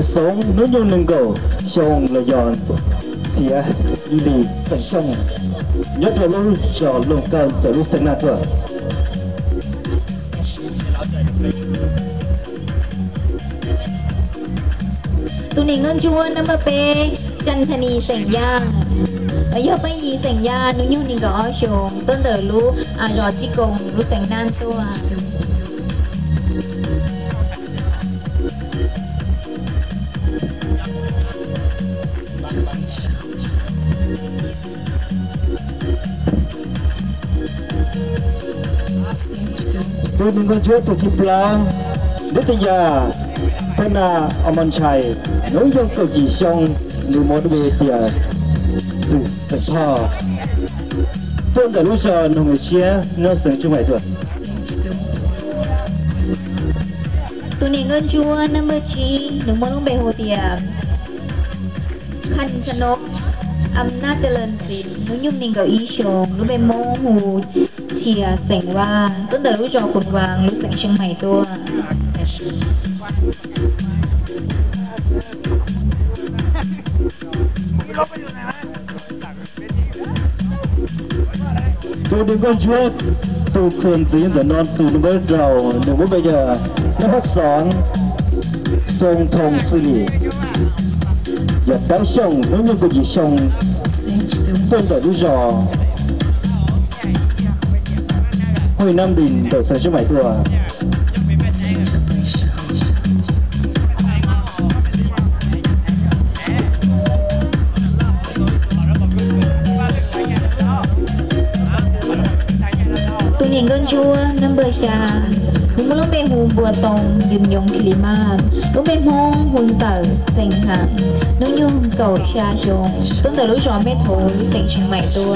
sống nếu như nâng cầu xong là giòn thì lì phải xong nhớ cho lúc cho lồng cao cho lúc sinh nát rồi tụi này ngân chua năm bêจันทนีเสียงย่างยอดไม่ยีเสียงย่างนุ่งยุ่งนี่ก็อ้อชงต้นเดอรู้รอจิกงรู้เสียงด้านตัวtôi đừng có chúa tổ chức lang đức tinh gia thân là ông anh trai nói dòng cầu gì xong người một bề tiề từ từ thò tôi đã lúc giờ nông người chia nó sướng chung mày rồi tụi này ngân chua năm bê chiนุ่งมองเบโฮเตียคันชนกอำนาจเจริญศิลป์นุ่งยุ่งนิ่งกับอีชงรู้เบโมหูเชียเสียงว่าต้นแต่รู้จอคุณวางรู้เสียงเชียงใหม่ตัวtôi đừng có chúa tôi thường chỉ để non từ nó mới đầu đừng có bây giờ nó phát sóng sông thông xử lýอย่าตั้งช่องน้องยังก็จีช่องต้นแต่รู้จอห้อยน้ำดินเต่าใส่ช่วยใหม่ตัวตัวนี้เงินชัวน้ำเบอร์ชาลุงต้องเป็นหูบัวตรงยืนยงคิริมาศลุงเป็นห้องหุ่นเต๋อเซ็งหันนุ่งยุ่งเก่าชาชงต้นแต่รู้จอไม่โถรู้เซ็งเชียงใหม่ตัว